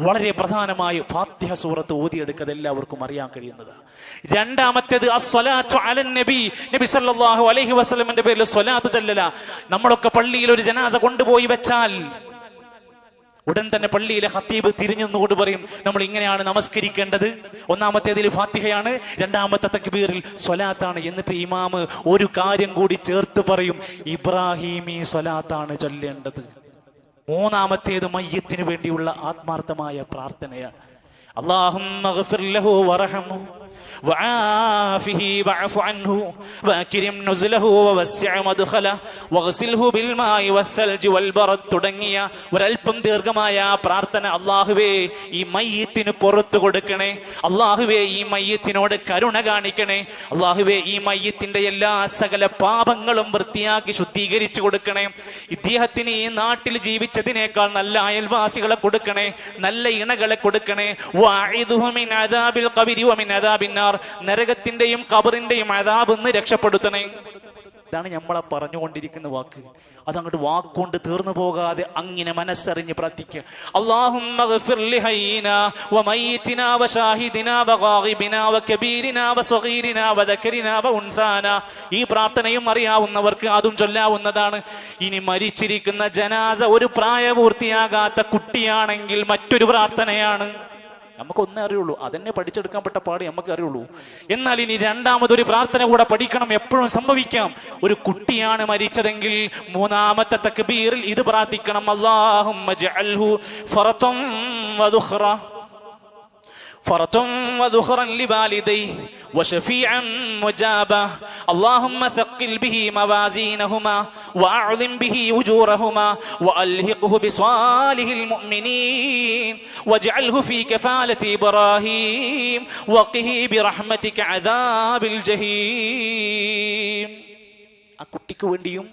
വളരെ പ്രധാനമായി ഫാത്തിഹ സൂറത്ത് ഓതിയെടുക്കുക എല്ലാവർക്കും അറിയാൻ കഴിയുന്നത്. രണ്ടാമത്തേത് അസ്സലാത്തു അലൻ നബി, നബി സല്ലല്ലാഹു അലൈഹി വസല്ലമയുടെ പേരിൽ സ്വലാത്ത് ചൊല്ലല. നമ്മളൊക്കെ പള്ളിയിൽ ഒരു ജനാസ കൊണ്ടുപോയി വെച്ചാൽ ഉടൻ തന്നെ പള്ളിയിലെ ഖത്തീബ് തിരിഞ്ഞുകൊണ്ട് പറയും നമ്മൾ ഇങ്ങനെയാണ് നമസ്കരിക്കേണ്ടത്. ഒന്നാമത്തേതിൽ ഫാത്തിഹയാണ്, രണ്ടാമത്തെ തക്ബീറിൽ സ്വലാത്താണ്. എന്നിട്ട് ഇമാമ് ഒരു കാര്യം കൂടി ചേർത്ത് പറയും, ഇബ്രാഹിമി സ്വലാത്താണ് ചൊല്ലേണ്ടത്. മൂന്നാമത്തേത് മയ്യത്തിന് വേണ്ടിയുള്ള ആത്മാർത്ഥമായ പ്രാർത്ഥനയാണ്. അല്ലാഹുമ്മ ഗ്ഫിർ ലഹു വറഹ്മഹു വആഫിഹി വഅഫു അൻഹു വഅക്രിം നുസ്ലഹു വവസ്സിഅ മദ്ഖലഹു വഗ്സിൽഹു ബിൽമാഇ വസ്സൽജി വൽബറദ് തുടങ്ങിയ ഒരൽപ്പം ദീർഘമായ പ്രാർത്ഥന. അല്ലാഹുവേ ഈ മയ്യിത്തിന് പുറത്തു കൊടുക്കണേ, അല്ലാഹുവേ ഈ മയ്യിത്തിനോട് കരുണ കാണിക്കണേ, അല്ലാഹുവേ ഈ മയ്യിത്തിന്റെ എല്ലാ സകല പാപങ്ങളും വൃത്തിയാക്കി ശുദ്ധീകരിച്ചു കൊടുക്കണേ, ഇദ്ദേഹത്തിന് ഈ നാട്ടിൽ ജീവിച്ചതിനേക്കാൾ നല്ല അയൽവാസികളെ കൊടുക്കണേ, നല്ല ഇണകളെ കൊടുക്കണേ, വഅഇദുഹു മിൻ അദാബിൽ ഖബരി വമിൻ അദാബിൻ നാർ, നരകത്തിന്റെയും ഖബറിന്റെയും അദാബിൽ നിന്ന് രക്ഷപ്പെടുത്തണേ. ഇതാണ് നമ്മളെ പറഞ്ഞുകൊണ്ടിരിക്കുന്ന വാക്ക്. അതങ്ങോട്ട് വാക്കുകൊണ്ട് തീർന്നു പോകാതെ അങ്ങനെ മനസ്സറിഞ്ഞ് പ്രാർത്ഥിക്കുക. അല്ലാഹുമ്മ ഗ്ഫിർ ലിഹയ്യിനാ വമയ്യിതിനാ വശാഹിദിനാ വഗായിബിനാ വകബീരിനാ വസഗീരിനാ വദകരിനാ വഉൻസാനാ. ഈ പ്രാർത്ഥനയും അറിയാവുന്നവർക്ക് അതും ചൊല്ലാവുന്നതാണ്. ഇനി മരിച്ചിരിക്കുന്ന ജനാസ ഒരു പ്രായപൂർത്തിയാകാത്ത കുട്ടിയാണെങ്കിൽ മറ്റൊരു പ്രാർത്ഥനയാണ്. നമുക്കൊന്നേ അറിയുള്ളൂ, അതെന്നെ പഠിച്ചെടുക്കാൻ പെട്ട പാട് നമുക്ക് അറിയുള്ളൂ. എന്നാൽ ഇനി രണ്ടാമതൊരു പ്രാർത്ഥന കൂടെ പഠിക്കണം. എപ്പോഴും സംഭവിക്കാം, ഒരു കുട്ടിയാണ് മരിച്ചതെങ്കിൽ മൂന്നാമത്തെ തക്ബീറിൽ ഇത് പ്രാർത്ഥിക്കണം, അല്ലാഹുമ്മ ജഅൽഹു ഫറതൻ വദുഖറ فرطا وذخرا لوالديه وشفيعا مجابا اللهم ثقل به موازينهما وأعظم به أجورهما وألحقه بصالح المؤمنين واجعله في كفالة إبراهيم وقه برحمتك عذاب الجحيم. ആ കുട്ടിക്ക് വേണ്ടിയും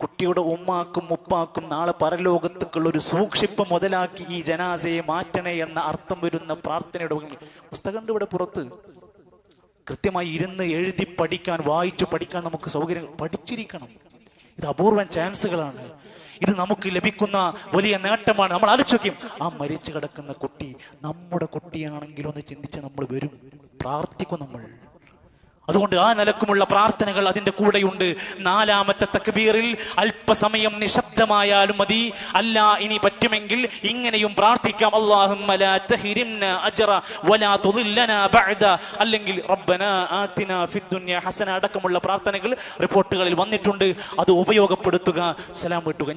കുട്ടിയുടെ ഉമ്മാക്കും ഉപ്പാക്കും നാളെ പരലോകത്തേക്കുള്ള ഒരു സൂക്ഷിപ്പ് മുതലാക്കി ഈ ജനാസയെ മാറ്റണേ എന്ന അർത്ഥം വരുന്ന പ്രാർത്ഥനയുടെ പുസ്തകമുണ്ട് ഇവിടെ പുറത്ത്. കൃത്യമായി ഇരുന്ന് എഴുതി പഠിക്കാൻ, വായിച്ചു പഠിക്കാൻ നമുക്ക് സൗകര്യം, പഠിച്ചിരിക്കണം. ഇത് അപൂർവം ചാൻസുകളാണ്. ഇത് നമുക്ക് ലഭിക്കുന്ന വലിയ നേട്ടമാണ്. നമ്മൾ ആലോചിക്കും, ആ മരിച്ചു കിടക്കുന്ന കുട്ടി നമ്മുടെ കുട്ടിയാണെങ്കിലും ഒന്ന് ചിന്തിച്ച് നമ്മൾ വരും, പ്രാർത്ഥിക്കും നമ്മൾ. അതുകൊണ്ട് ആ നിലക്കുമുള്ള പ്രാർത്ഥനകൾ അതിന്റെ കൂടെയുണ്ട്. നാലാമത്തെ തക്ബീറിൽ അല്പസമയം നിശബ്ദമായാലും മതി. അല്ല ഇനി പറ്റുമെങ്കിൽ ഇങ്ങനെയും പ്രാർത്ഥിക്കാം, അല്ലാഹുമ്മ ലാ തഹ്രിംനാ അജ്റ വലാ തുദില്ലനാ ബഅദ, അല്ലെങ്കിൽ റബ്ബനാ ആതിനാ ഫിദ്ദുനിയ ഹസന അടക്കമുള്ള പ്രാർത്ഥനകൾ റിപ്പോർട്ടുകളിൽ വന്നിട്ടുണ്ട്. അത് ഉപയോഗപ്പെടുത്തുക, സലാം വീട്ടുക.